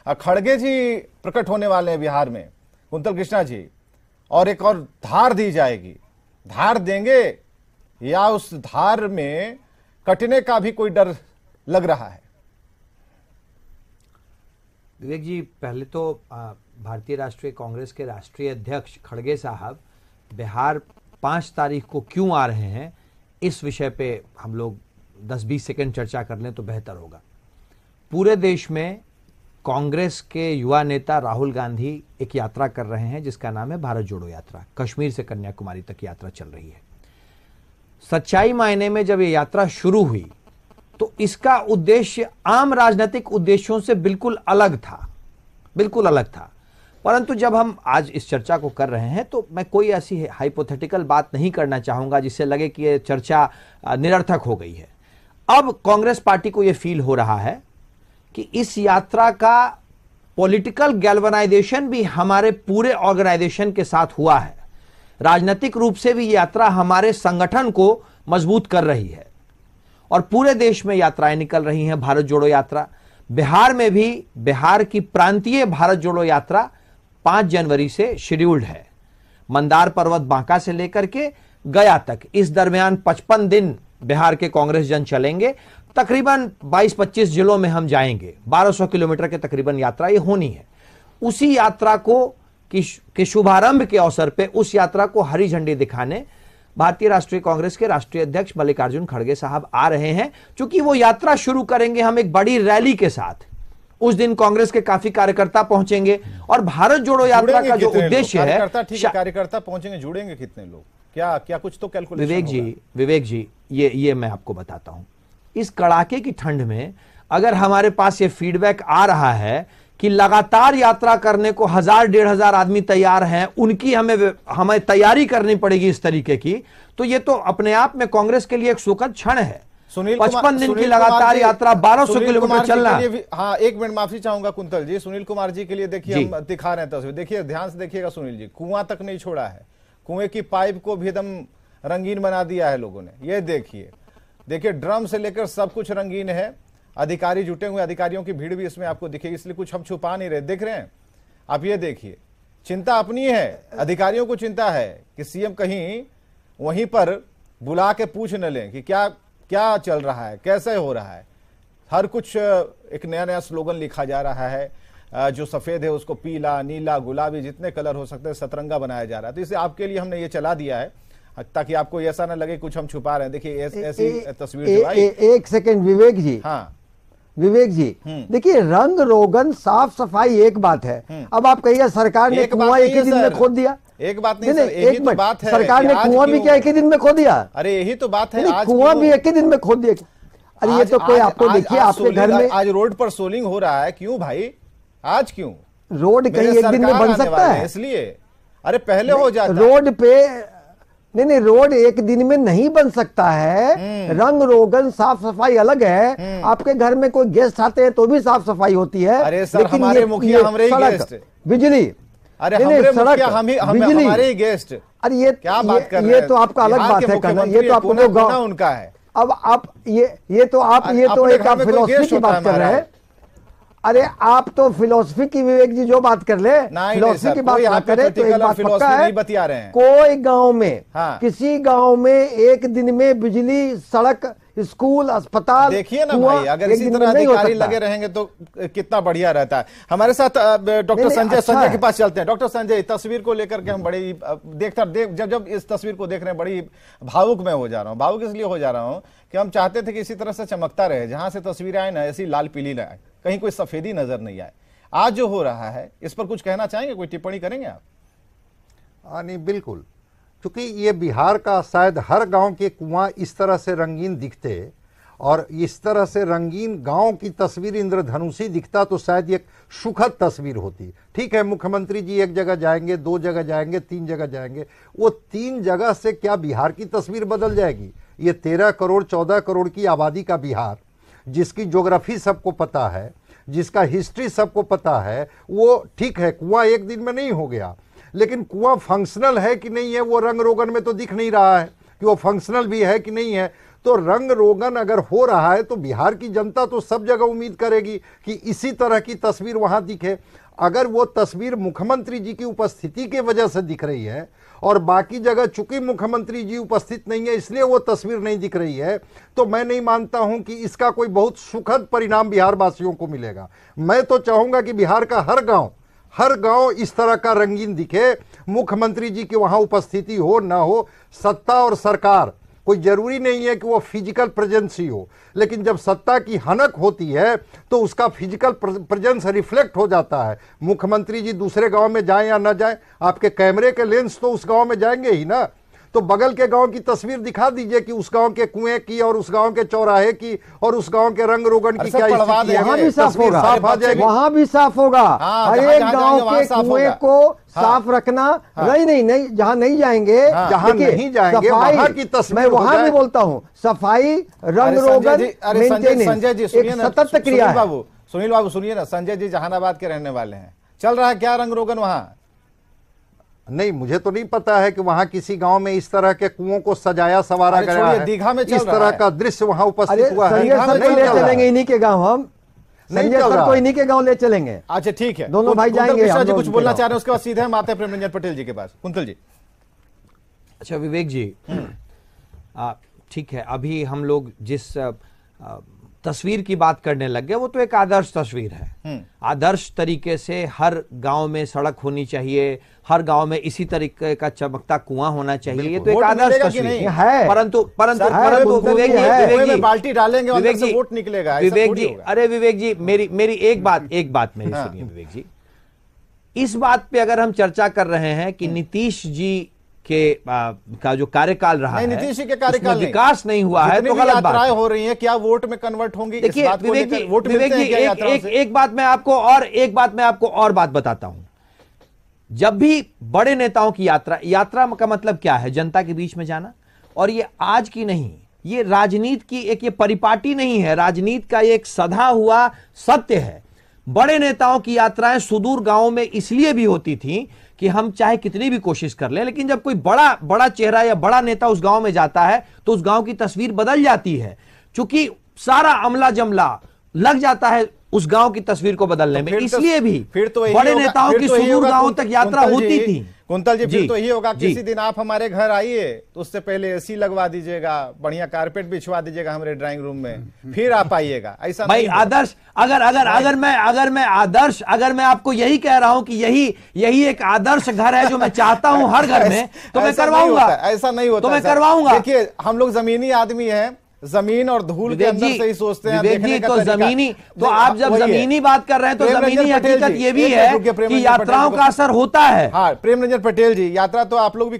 खड़गे जी प्रकट होने वाले हैं बिहार में, कुंतल कृष्णा जी, और एक और धार दी जाएगी। धार देंगे या उस धार में कटने का भी कोई डर लग रहा है? विवेक जी, पहले तो भारतीय राष्ट्रीय कांग्रेस के राष्ट्रीय अध्यक्ष खड़गे साहब बिहार 5 तारीख को क्यों आ रहे हैं, इस विषय पे हम लोग 10-20 सेकंड चर्चा कर लें तो बेहतर होगा। पूरे देश में कांग्रेस के युवा नेता राहुल गांधी एक यात्रा कर रहे हैं जिसका नाम है भारत जोड़ो यात्रा। कश्मीर से कन्याकुमारी तक यात्रा चल रही है। सच्चाई मायने में जब ये यात्रा शुरू हुई तो इसका उद्देश्य आम राजनीतिक उद्देश्यों से बिल्कुल अलग था, बिल्कुल अलग था। परंतु जब हम आज इस चर्चा को कर रहे हैं तो मैं कोई ऐसी हाइपोथेटिकल बात नहीं करना चाहूंगा जिससे लगे कि ये चर्चा निरर्थक हो गई है। अब कांग्रेस पार्टी को यह फील हो रहा है कि इस यात्रा का पॉलिटिकल गैल्वनाइजेशन भी हमारे पूरे ऑर्गेनाइजेशन के साथ हुआ है। राजनीतिक रूप से भी यात्रा हमारे संगठन को मजबूत कर रही है और पूरे देश में यात्राएं निकल रही हैं। भारत जोड़ो यात्रा बिहार में भी, बिहार की प्रांतीय भारत जोड़ो यात्रा 5 जनवरी से शेड्यूल्ड है। मंदार पर्वत बांका से लेकर के गया तक इस दरमियान 55 दिन बिहार के कांग्रेस जन चलेंगे। तकरीबन 22-25 जिलों में हम जाएंगे। 1200 किलोमीटर के तकरीबन यात्रा ये होनी है। उसी यात्रा को के शुभारंभ के अवसर पे उस यात्रा को हरी झंडी दिखाने भारतीय राष्ट्रीय कांग्रेस के राष्ट्रीय अध्यक्ष मल्लिकार्जुन खड़गे साहब आ रहे हैं। क्योंकि वो यात्रा शुरू करेंगे हम एक बड़ी रैली के साथ। उस दिन कांग्रेस के काफी कार्यकर्ता पहुंचेंगे और भारत जोड़ो यात्रा का जो उद्देश्य है, कार्यकर्ता पहुंचेंगे, जुड़ेंगे कितने लोग, क्या कुछ तो कैलकुलेशन? विवेक जी ये मैं आपको बताता हूं। इस कड़ाके की ठंड में अगर हमारे पास ये फीडबैक आ रहा है कि लगातार यात्रा करने को 1000-1500 आदमी तैयार हैं, उनकी हमें तैयारी करनी पड़ेगी इस तरीके की, तो ये तो अपने आप में कांग्रेस के लिए एक सुखद क्षण है। 55 दिन की लगातार यात्रा, 1200 किलोमीटर चलना। हाँ, 1 मिनट माफी चाहूंगा कुंतल जी। सुनील कुमार जी के लिए देखिए हम दिखा रहे हैं तस्वीर, देखिए ध्यान से देखिएगा सुनील जी। कुआं तक नहीं छोड़ा है, कुएं की पाइप को भी एकदम रंगीन बना दिया है लोगों ने। ये देखिए ड्रम से लेकर सब कुछ रंगीन है। अधिकारी जुटे हुए, अधिकारियों की भीड़ भी इसमें आपको दिखेगी, इसलिए कुछ हम छुपा नहीं रहे। देख रहे हैं आप, ये देखिए, चिंता अपनी है, अधिकारियों को चिंता है कि सीएम कहीं वहीं पर बुला के पूछ न लें कि क्या चल रहा है, कैसे हो रहा है। हर कुछ एक नया नया स्लोगन लिखा जा रहा है। जो सफेद है उसको पीला, नीला, गुलाबी, जितने कलर हो सकते हैं सतरंगा बनाया जा रहा है। तो इसे आपके लिए हमने ये चला दिया है ताकि आपको ऐसा ना लगे कुछ हम छुपा रहे हैं। देखिए ऐसी तस्वीर। एक सेकंड विवेक जी। हाँ विवेक जी, देखिए रंग रोगन साफ सफाई एक बात है। अब आप कहिए सरकार ने कुआं एक ही दिन में खोद दिया। एक बात नहीं सर, यही तो बात है। सरकार ने कुआं भी क्या एक ही दिन में खोद दिया? अरे यही तो बात है, आज कुआं भी एक ही दिन में खोद दिया। अरे ये तो कोई आपको देखिए आपके घर में आज रोड पर सोलिंग हो रहा है, क्यों भाई? आज क्यों? रोड कहीं एक दिन में बन सकता है? इसलिए अरे पहले हो जाता रोड पे। नहीं, रोड एक दिन में नहीं बन सकता है। रंग रोगन साफ सफाई अलग है। आपके घर में कोई गेस्ट आते हैं तो भी साफ सफाई होती है। अरे सर, हमारे मुखिया हमारे ही गेस्ट, बिजली, अरे हमारे मुखिया हमारे ही गेस्ट। अरे ये क्या बात कर रहे हैं? ये तो आपका अलग बात है करना। ये तो आपको गाँव उनका है। अब आप ये तो एक आप फिलोसफी की बात कर रहे हैं। अरे आप तो फिलोसफी की, विवेक जी जो बात कर ले, फिलोसफी की बात ना करें तो एक बात पक्का है, बतिया रहे हैं। कोई गांव में, किसी गांव में एक दिन में बिजली, सड़क, स्कूल, अस्पताल, देखिए ना भाई, अगर इसी तरह अधिकारी लगे रहेंगे तो कितना बढ़िया रहता है। हमारे साथ डॉक्टर संजय के पास चलते हैं। डॉक्टर संजय, तस्वीर को लेकर के हम बड़ी जब इस तस्वीर को देख रहे हैं बड़ी भावुक मैं हो जा रहा हूँ। भावुक इसलिए हो जा रहा हूँ कि हम चाहते थे कि इसी तरह से चमकता रहे, जहां से तस्वीरें आए ना ऐसी लाल पीली ना आए, कहीं कोई सफेदी नजर नहीं आए। आज जो हो रहा है इस पर कुछ कहना चाहेंगे, कोई टिप्पणी करेंगे आप? नहीं, बिल्कुल। क्योंकि ये बिहार का शायद हर गांव के कुआं इस तरह से रंगीन दिखते और इस तरह से रंगीन गांव की तस्वीर इंद्रधनुषी दिखता तो शायद एक सुखद तस्वीर होती। ठीक है, मुख्यमंत्री जी एक जगह जाएंगे, 2 जगह जाएंगे, 3 जगह जाएंगे, वो 3 जगह से क्या बिहार की तस्वीर बदल जाएगी? ये 13 करोड़ 14 करोड़ की आबादी का बिहार, जिसकी ज्योग्राफी सबको पता है, जिसका हिस्ट्री सबको पता है, वो ठीक है कुआं एक दिन में नहीं हो गया, लेकिन कुआं फंक्शनल है कि नहीं है वो रंग रोगन में तो दिख नहीं रहा है कि वो फंक्शनल भी है कि नहीं है। तो रंग रोगन अगर हो रहा है तो बिहार की जनता तो सब जगह उम्मीद करेगी कि इसी तरह की तस्वीर वहां दिखे। अगर वो तस्वीर मुख्यमंत्री जी की उपस्थिति की वजह से दिख रही है और बाकी जगह चूंकि मुख्यमंत्री जी उपस्थित नहीं है इसलिए वो तस्वीर नहीं दिख रही है, तो मैं नहीं मानता हूं कि इसका कोई बहुत सुखद परिणाम बिहार वासियों को मिलेगा। मैं तो चाहूंगा कि बिहार का हर गांव इस तरह का रंगीन दिखे, मुख्यमंत्री जी की वहां उपस्थिति हो ना हो, सत्ता और सरकार कोई जरूरी नहीं है कि वो फिजिकल प्रेजेंस ही हो, लेकिन जब सत्ता की हनक होती है तो उसका फिजिकल प्रेजेंस रिफ्लेक्ट हो जाता है। मुख्यमंत्री जी दूसरे गांव में जाएं या ना जाएं, आपके कैमरे के लेंस तो उस गांव में जाएंगे ही ना। तो बगल के गांव की तस्वीर दिखा दीजिए कि उस गांव के कुएं की और उस गांव के चौराहे की और उस गांव के रंग रोगन की क्या स्थिति है, वहां भी साफ होगा, आ जाएगी। वहां भी साफ होगा। हर एक गांव के कुएं को साफ रखना। नहीं जहां नहीं जाएंगे, जहां नहीं जाएंगे वहां की तस्वीर, मैं वहां भी बोलता हूं, सफाई रंग रोगन संजय जी सुनिए ना, सतत क्रिया है। सुनील बाबू सुनिए ना, संजय जी जहानाबाद के रहने वाले हैं, चल रहा है क्या रंग रोगन वहां? नहीं, मुझे तो नहीं पता है कि वहां किसी गांव में इस तरह के कुओं को सजाया सवारा गया है, दीघा में इस तरह का दृश्य वहां उपस्थित हुआ है। ले चलेंगे इन्हीं के गांव, हम संजय सर को इन्हीं के गांव ले चलेंगे। अच्छा ठीक है, दोनों भाई जाएंगे। जी कुछ बोलना चाह रहे हैं, उसके बाद सीधे हम आते हैं प्रेम रंजन पटेल जी के पास। कुंतल जी। अच्छा विवेक जी, ठीक है, अभी हम लोग जिस तस्वीर की बात करने लग गए वो तो एक आदर्श तस्वीर है। आदर्श तरीके से हर गांव में सड़क होनी चाहिए, हर गांव में इसी तरीके का चमकता कुआं होना चाहिए, ये तो एक आदर्श तस्वीर है। परंतु विवेक जी बाल्टी डालेंगे और से वोट निकलेगा, विवेक जी, अरे विवेक जी मेरी एक बात मेरी सुनिए विवेक जी। इस बात पे अगर हम चर्चा कर रहे हैं कि नीतीश जी का जो कार्यकाल रहा है, नीतीश जी के कार्यकाल विकास नहीं हुआ है, तो गलत बात हो रही है, क्या वोट में कन्वर्ट होंगी? देखिए विवेक जी, एक बात मैं आपको और बात बताता हूं। जब भी बड़े नेताओं की यात्रा का मतलब क्या है? जनता के बीच में जाना। और ये आज की नहीं, ये राजनीति की एक ये परिपाटी नहीं है, राजनीति का एक सधा हुआ सत्य है। बड़े नेताओं की यात्राएं सुदूर गांवों में इसलिए भी होती थी कि हम चाहे कितनी भी कोशिश कर लें, लेकिन जब कोई बड़ा चेहरा या बड़ा नेता उस गांव में जाता है तो उस गांव की तस्वीर बदल जाती है, क्योंकि सारा अमला जमला लग जाता है उस गांव की तस्वीर को बदलने में। इसलिए भी बड़े नेताओं की सुदूर गांवों तक यात्रा होती थी। कुंतल जी, फिर तो यही होगा, किसी दिन आप हमारे घर आइए तो उससे पहले एसी लगवा दीजिएगा, बढ़िया कारपेट बिछवा दीजिएगा हमारे ड्राइंग रूम में, फिर आप आइएगा। ऐसा भाई आदर्श, अगर मैं आपको यही कह रहा हूं कि यही एक आदर्श घर है जो मैं चाहता हूं हर घर में, तो मैं करवाऊंगा। ऐसा नहीं होता, तो मैं करवाऊंगा। देखिए हम लोग जमीनी आदमी हैं, जमीन और धूल के अंदर से ही सोचते हैं। देखिए तो जमीनी, तो आप जब जमीनी बात कर रहे हैं तो जमीनी हकीकत ये भी है कि यात्राओं का असर होता है। हाँ, प्रेम रंजन पटेल जी, यात्रा तो आप लोग भी